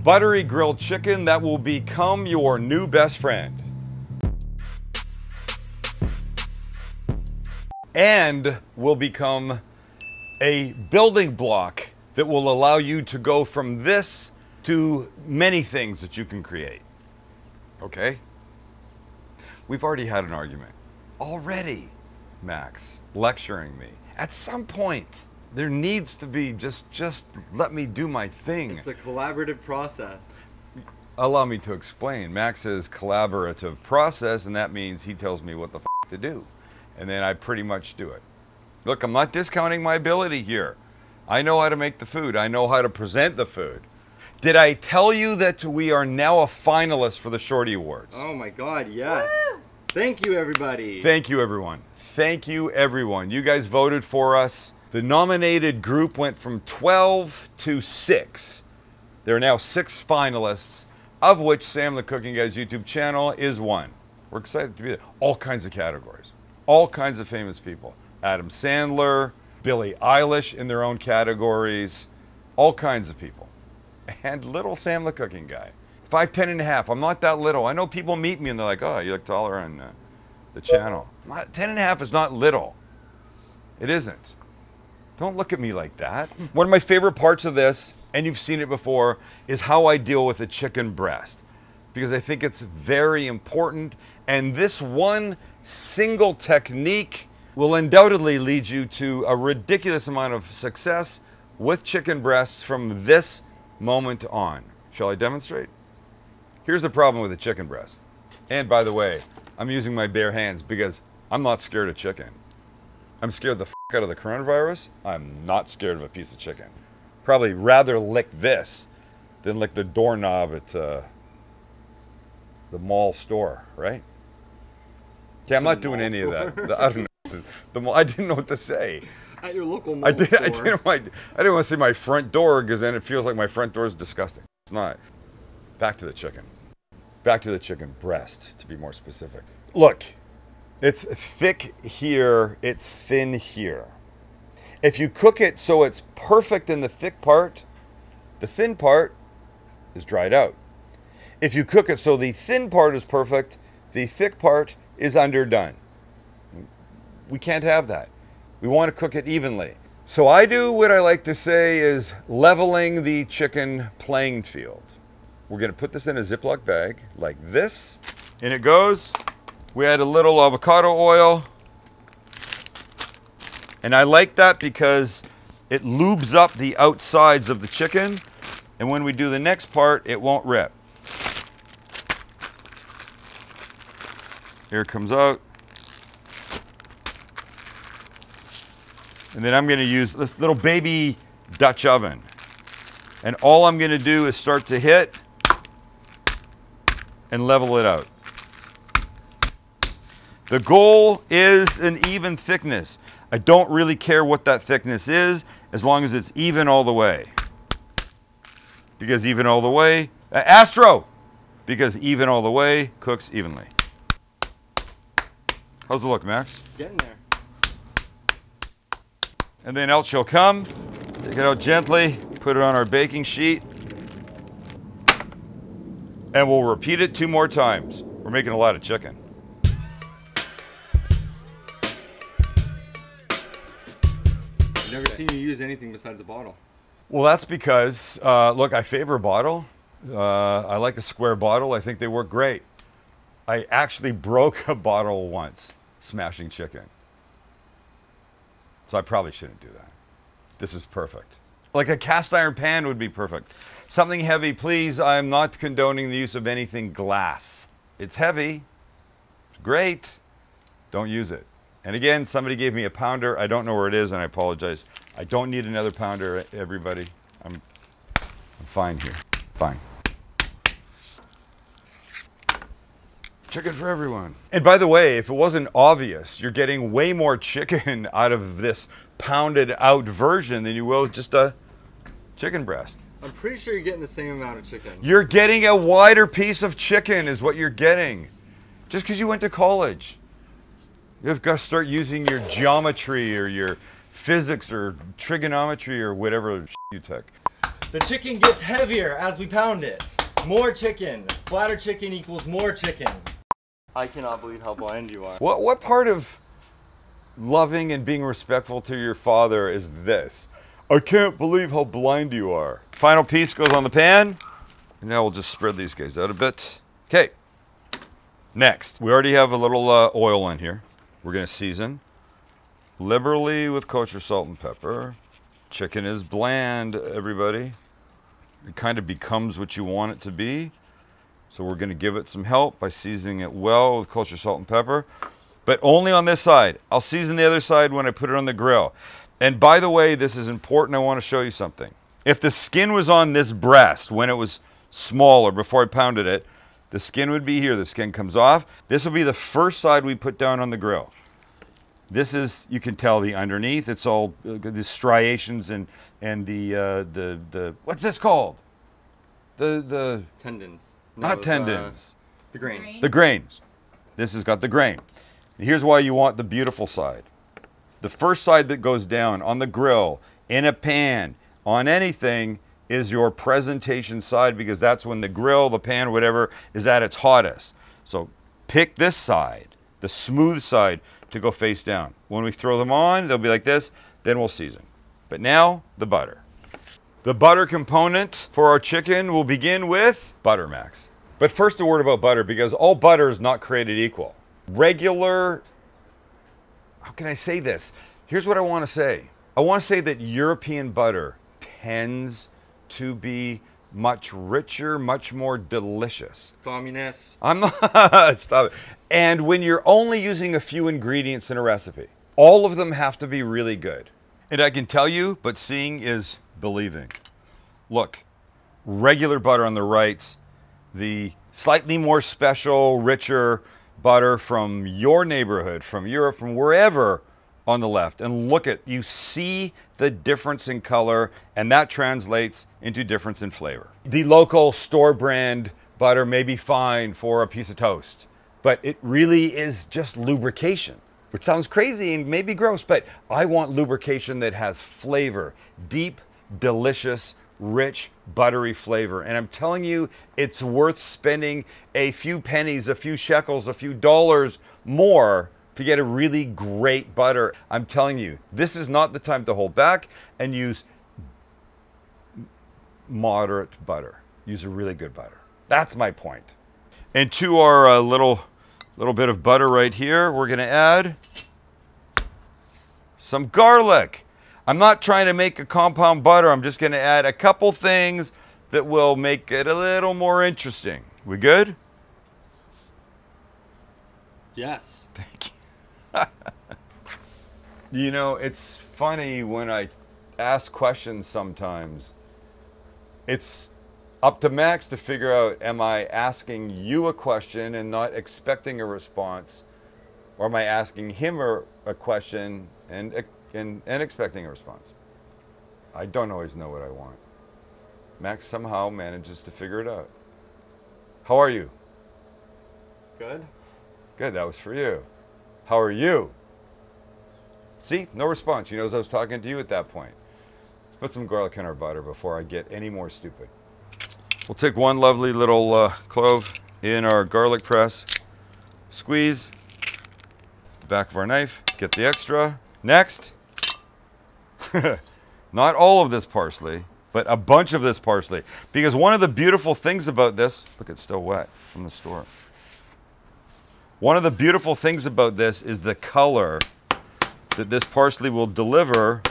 buttery grilled chicken that will become your new best friend. And will become a building block that will allow you to go from this to many things that you can create. Okay? We've already had an argument. Already, Max, lecturing me. At some point, there needs to be just let me do my thing. It's a collaborative process. Allow me to explain. Max says collaborative process, and that means he tells me what the f to do. And then I pretty much do it. Look, I'm not discounting my ability here. I know how to make the food. I know how to present the food. Did I tell you that we are now a finalist for the Shorty Awards? Oh my God, yes. Woo! Thank you, everybody. Thank you, everyone. Thank you, everyone. You guys voted for us. The nominated group went from 12 to 6. There are now 6 finalists, of which Sam the Cooking Guy's YouTube channel is one. We're excited to be there. All kinds of categories. All kinds of famous people. Adam Sandler, Billie Eilish in their own categories. All kinds of people. And little Sam the Cooking Guy. 5'10" and a half. I'm not that little. I know people meet me and they're like, oh, you look taller on the channel. 10 and a half is not little. It isn't. Don't look at me like that. One of my favorite parts of this, and you've seen it before, is how I deal with a chicken breast. Because I think it's very important. And this one single technique will undoubtedly lead you to a ridiculous amount of success with chicken breasts from this moment on. Shall I demonstrate? Here's the problem with a chicken breast. And by the way, I'm using my bare hands because I'm not scared of chicken. I'm scared the f out of the coronavirus. I'm not scared of a piece of chicken. Probably rather lick this than lick the doorknob at the mall store, right? Yeah, I'm not doing any of that. I don't know. I didn't know what to say. At your local mall store. I didn't want to say my front door because then it feels like my front door is disgusting. It's not. Back to the chicken. Back to the chicken breast, to be more specific. Look, it's thick here, it's thin here. If you cook it so it's perfect in the thick part, the thin part is dried out. If you cook it so the thin part is perfect, the thick part is underdone. We can't have that. We want to cook it evenly. So I do what I like to say is leveling the chicken playing field. We're going to put this in a Ziploc bag like this. In it goes. We add a little avocado oil. And I like that because it lubes up the outsides of the chicken. And when we do the next part, it won't rip. Here it comes out. And then I'm going to use this little baby Dutch oven. And all I'm going to do is start to hit and level it out. The goal is an even thickness. I don't really care what that thickness is as long as it's even all the way. Because even all the way, Astro! Because even all the way cooks evenly. How's it look, Max? Getting there. And then out she'll come. Take it out gently, put it on our baking sheet. And we'll repeat it 2 more times. We're making a lot of chicken. I've never seen you use anything besides a bottle. Well, that's because, look, I favor a bottle. I like a square bottle. I think they work great. I actually broke a bottle once, smashing chicken. So I probably shouldn't do that. This is perfect. Like a cast iron pan would be perfect. Something heavy, please. I'm not condoning the use of anything glass. It's heavy. Great. Don't use it. And again, somebody gave me a pounder. I don't know where it is, and I apologize. I don't need another pounder, everybody. I'm fine here. Fine. Chicken for everyone. And by the way, if it wasn't obvious, you're getting way more chicken out of this pounded out version than you will just a chicken breast. I'm pretty sure you're getting the same amount of chicken. You're getting a wider piece of chicken is what you're getting. Just because you went to college. You've got to start using your geometry or your physics or trigonometry or whatever you took. The chicken gets heavier as we pound it. More chicken. Flatter chicken equals more chicken. I cannot believe how blind you are. What part of loving and being respectful to your father is this? I can't believe how blind you are. Final piece goes on the pan. And now we'll just spread these guys out a bit. Okay. Next, we already have a little oil on here. We're gonna season liberally with kosher salt and pepper. Chicken is bland, everybody. It kind of becomes what you want it to be. So we're gonna give it some help by seasoning it well with kosher salt and pepper, but only on this side. I'll season the other side when I put it on the grill. And by the way, this is important, I wanna show you something. If the skin was on this breast when it was smaller, before I pounded it, the skin would be here, the skin comes off. This will be the first side we put down on the grill. This is, you can tell the underneath, it's all the striations and the what's this called? The Tendons. not tendons. The grain. The grains. This has got the grain. And here's why you want the beautiful side. The first side that goes down on the grill, in a pan, on anything, is your presentation side, because that's when the grill, the pan, whatever, is at its hottest. So pick this side, the smooth side, to go face down. When we throw them on, they'll be like this, then we'll season. But now, the butter. The butter component for our chicken will begin with butter, Max. But first a word about butter, because all butter is not created equal. Regular, how can I say this? Here's what I want to say. I want to say that European butter tends to be much richer, much more delicious. Communist. I'm not, stop it. And when you're only using a few ingredients in a recipe, all of them have to be really good. And I can tell you, but seeing is believing. Look, regular butter on the right, the slightly more special, richer butter from your neighborhood, from Europe, from wherever, on the left. And look at, you see the difference in color, and that translates into difference in flavor. The local store brand butter may be fine for a piece of toast, but it really is just lubrication, which sounds crazy and maybe gross, but I want lubrication that has flavor, deep, delicious, rich, buttery flavor. And I'm telling you, it's worth spending a few pennies, a few shekels, a few dollars more to get a really great butter. I'm telling you, this is not the time to hold back and use moderate butter. Use a really good butter. That's my point. And to our little bit of butter right here, we're gonna add some garlic. I'm not trying to make a compound butter. I'm just gonna add a couple things that will make it a little more interesting. We good? Yes. Thank you. You know, it's funny when I ask questions sometimes. It's up to Max to figure out, am I asking you a question and not expecting a response? Or am I asking him a question and expecting a response? I don't always know what I want. Max somehow manages to figure it out. How are you? Good. Good, that was for you. How are you? See, no response. He knows I was talking to you at that point. Let's put some garlic in our butter before I get any more stupid. We'll take one lovely little clove in our garlic press. Squeeze the back of our knife. Get the extra. Next. Not all of this parsley, but a bunch of this parsley. Because one of the beautiful things about this, look, it's still wet from the store. One of the beautiful things about this is the color that this parsley will deliver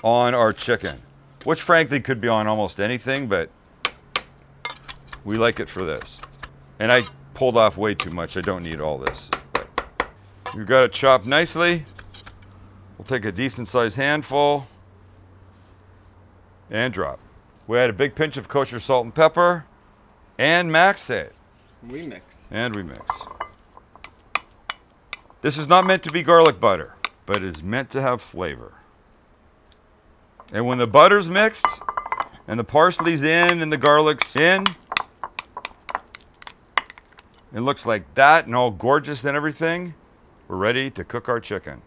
on our chicken, which frankly could be on almost anything, but we like it for this. And I pulled off way too much. I don't need all this. But we've got it chopped nicely. We'll take a decent sized handful and drop. We add a big pinch of kosher salt and pepper, and Max say it. We mix. And we mix. This is not meant to be garlic butter, but it is meant to have flavor. And when the butter's mixed, and the parsley's in, and the garlic's in, it looks like that, and all gorgeous and everything, we're ready to cook our chicken.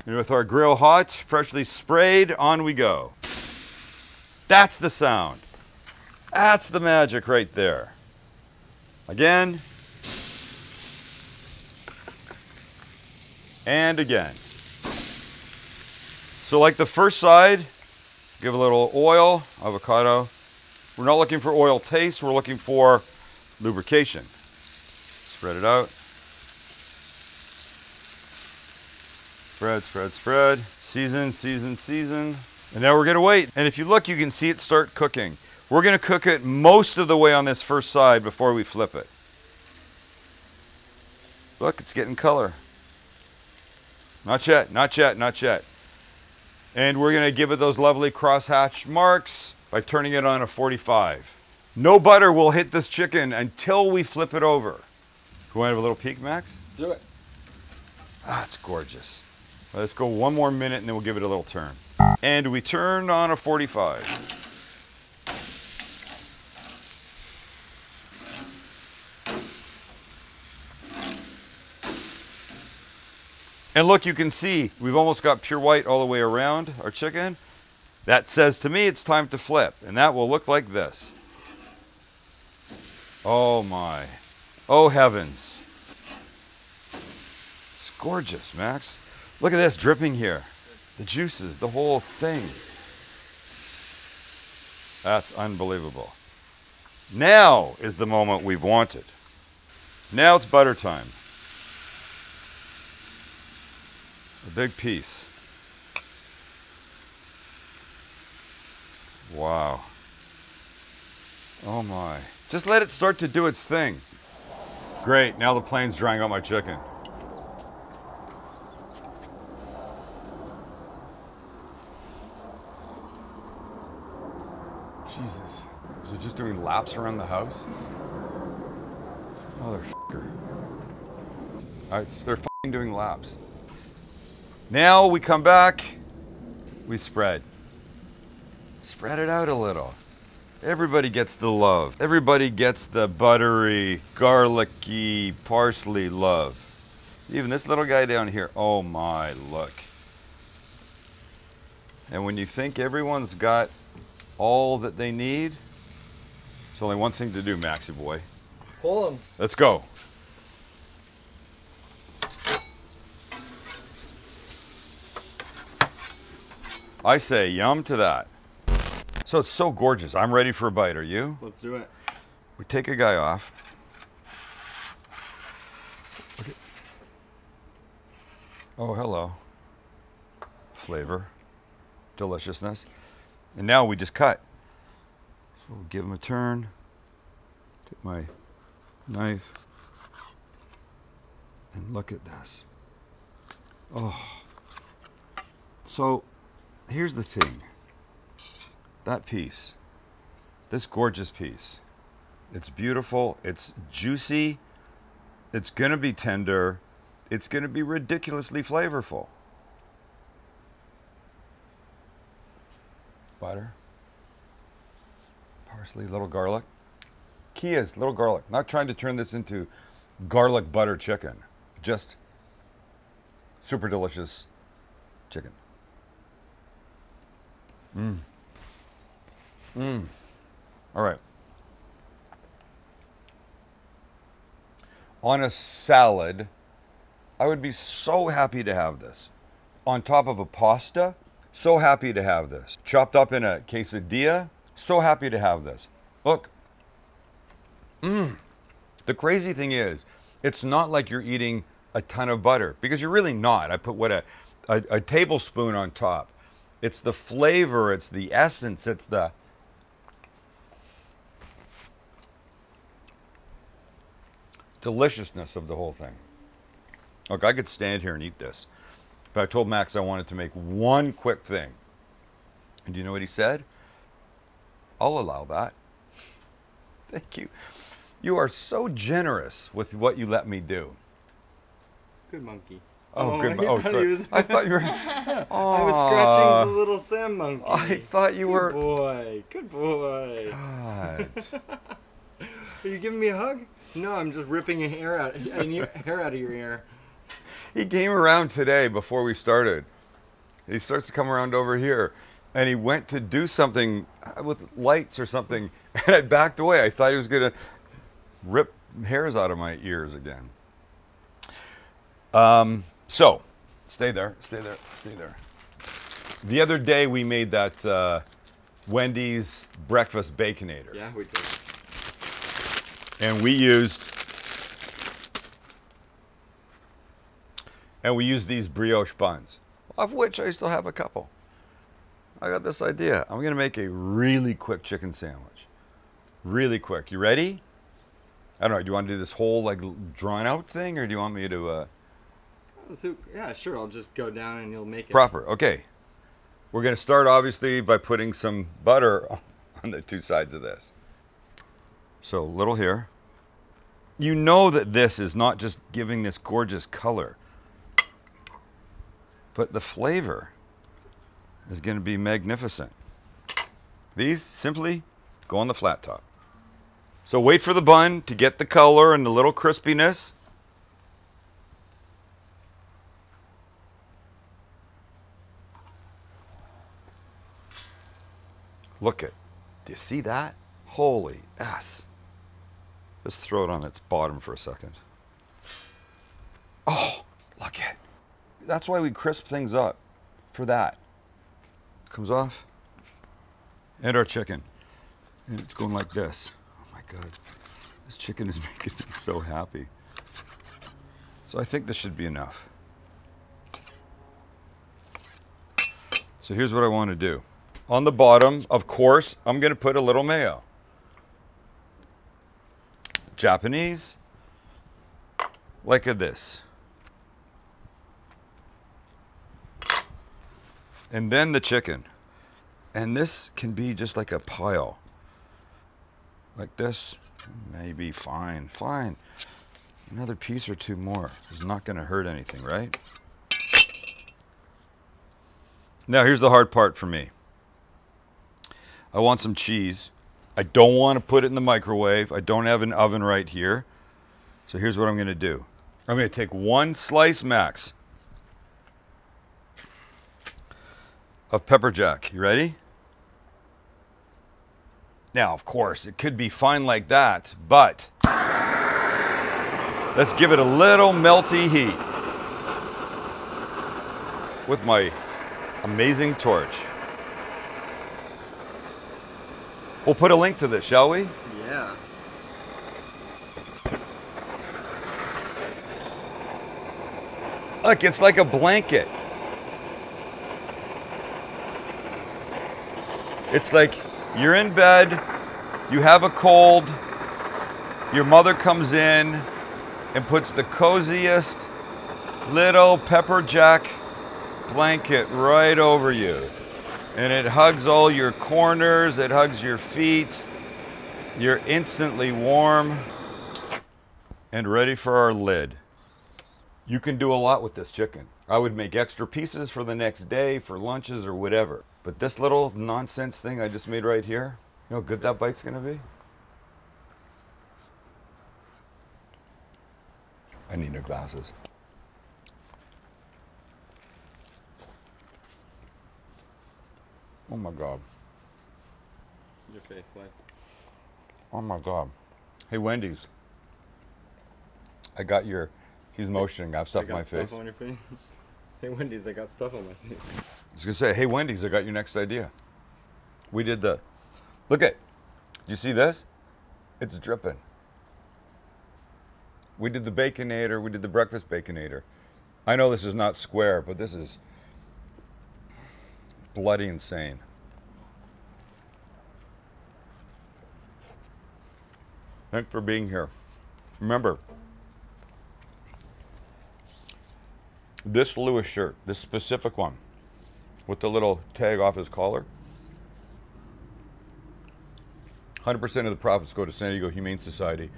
And with our grill hot, freshly sprayed, on we go. That's the sound. That's the magic right there. Again. And again. So like the first side, give a little oil, avocado. We're not looking for oil taste, we're looking for lubrication. Spread it out. Spread, spread, spread. Season, season, season. And now we're gonna wait. And if you look, you can see it start cooking. We're gonna cook it most of the way on this first side before we flip it. Look, it's getting color. Not yet, not yet, not yet. And we're gonna give it those lovely crosshatch marks by turning it on a 45. No butter will hit this chicken until we flip it over. You wanna have a little peek, Max? Let's do it. Ah, it's gorgeous. Let's go one more minute and then we'll give it a little turn. And we turn on a 45. And look, you can see we've almost got pure white all the way around our chicken. That says to me it's time to flip, and that will look like this. Oh my, oh heavens. It's gorgeous, Max. Look at this dripping here. The juices, the whole thing. That's unbelievable. Now is the moment we've wanted. Now it's butter time. A big piece. Wow. Oh my. Just let it start to do its thing. Great, now the plane's drying out my chicken. Jesus. Is it just doing laps around the house? Motherfucker. Alright, so they're fucking doing laps. Now we come back, we spread. Spread it out a little. Everybody gets the love. Everybody gets the buttery, garlicky, parsley love. Even this little guy down here, oh my, look. And when you think everyone's got all that they need, there's only one thing to do, Maxie boy. Pull them. Let's go. I say yum to that. So it's so gorgeous. I'm ready for a bite. Are you? Let's do it. We take a guy off. Okay. Oh, hello. Flavor, deliciousness. And now we just cut. So we'll give him a turn. Take my knife. And look at this. Oh. So here's the thing. That piece, this gorgeous piece, it's beautiful, it's juicy, it's gonna be tender, it's gonna be ridiculously flavorful. Butter, parsley, little garlic. Key is little garlic. Not trying to turn this into garlic butter chicken, just super delicious chicken. Mmm. Mmm. All right. On a salad, I would be so happy to have this. On top of a pasta, so happy to have this. Chopped up in a quesadilla, so happy to have this. Look. Mmm. The crazy thing is, it's not like you're eating a ton of butter, because you're really not. I put what a tablespoon on top. It's the flavor, it's the essence, it's the deliciousness of the whole thing. Look, I could stand here and eat this, but I told Max I wanted to make one quick thing. And do you know what he said? I'll allow that. Thank you. You are so generous with what you let me do. Good monkey. Oh, good. Oh, sorry. I thought you were. I was scratching the little Sam monkey. I thought you were. Good boy. Good boy. God. Are you giving me a hug? No, I'm just ripping hair out of your ear. He came around today before we started. He starts to come around over here. and he went to do something with lights or something, and I backed away. I thought he was gonna rip hairs out of my ears again. So, stay there, stay there, stay there. The other day we made that Wendy's breakfast Baconator. Yeah, we did. And we used these brioche buns, of which I still have a couple. I got this idea. I'm gonna make a really quick chicken sandwich. Really quick. You ready? I don't know, do you want to do this whole like drawn out thing, or do you want me to Yeah, sure, I'll just go down and you'll make it. proper? Okay. We're gonna start obviously by putting some butter on the two sides of this. So a little here. You know that this is not just giving this gorgeous color, but the flavor is going to be magnificent. These simply go on the flat top. So wait for the bun to get the color and the little crispiness. Look at, do you see that? Holy S. Let's throw it on its bottom for a second. Oh, look at, that's why we crisp things up, for that. Comes off. And our chicken. And it's going like this. Oh my God. This chicken is making me so happy. So I think this should be enough. So here's what I want to do. On the bottom, of course, I'm going to put a little mayo. Japanese. Like this. And then the chicken. And this can be just like a pile. Like this. Maybe fine. Fine. Another piece or two more. It's not going to hurt anything, right? Now here's the hard part for me. I want some cheese. I don't want to put it in the microwave. I don't have an oven right here. So here's what I'm going to do. I'm going to take one slice max of pepper jack. You ready? Now, of course, it could be fine like that, but let's give it a little melty heat with my amazing torch. We'll put a link to this, shall we? Yeah. Look, it's like a blanket. It's like you're in bed, you have a cold, your mother comes in and puts the coziest little pepper jack blanket right over you. And it hugs all your corners, it hugs your feet. You're instantly warm and ready for our lid. You can do a lot with this chicken. I would make extra pieces for the next day, for lunches or whatever. But this little nonsense thing I just made right here, you know how good that bite's gonna be? I need new glasses. Oh my God. Your face, Mike. Oh my God. Hey, Wendy's. I got your, he's motioning, I have stuff on my face. Stuff on your face? Hey, Wendy's, I got stuff on my face. I was gonna say, hey, Wendy's, I got your next idea. We did the, look at, you see this? It's dripping. We did the Baconator, we did the breakfast Baconator. I know this is not square, but this is bloody insane. Thanks for being here. Remember, this Lewis shirt, this specific one, with the little tag off his collar, 100% of the profits go to San Diego Humane Society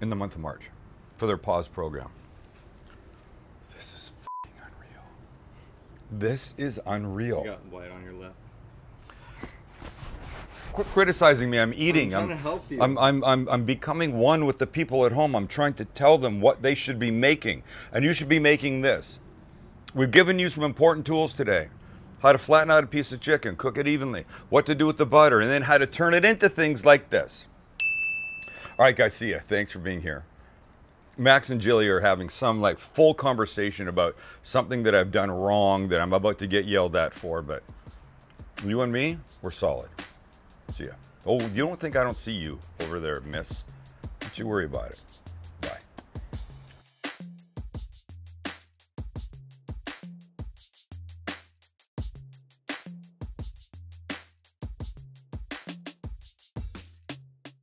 in the month of March for their pause program. This is f***ing unreal. This is unreal. You got white on your lip. Quit criticizing me. I'm eating. I'm trying to help you. I'm becoming one with the people at home. I'm trying to tell them what they should be making. And you should be making this. We've given you some important tools today. how to flatten out a piece of chicken, cook it evenly, what to do with the butter, and then how to turn it into things like this. All right, guys, see ya. Thanks for being here. Max and Jilly are having some like full conversation about something that I've done wrong that I'm about to get yelled at for, but you and me, we're solid. See ya. Oh, you don't think I don't see you over there, miss? Don't you worry about it.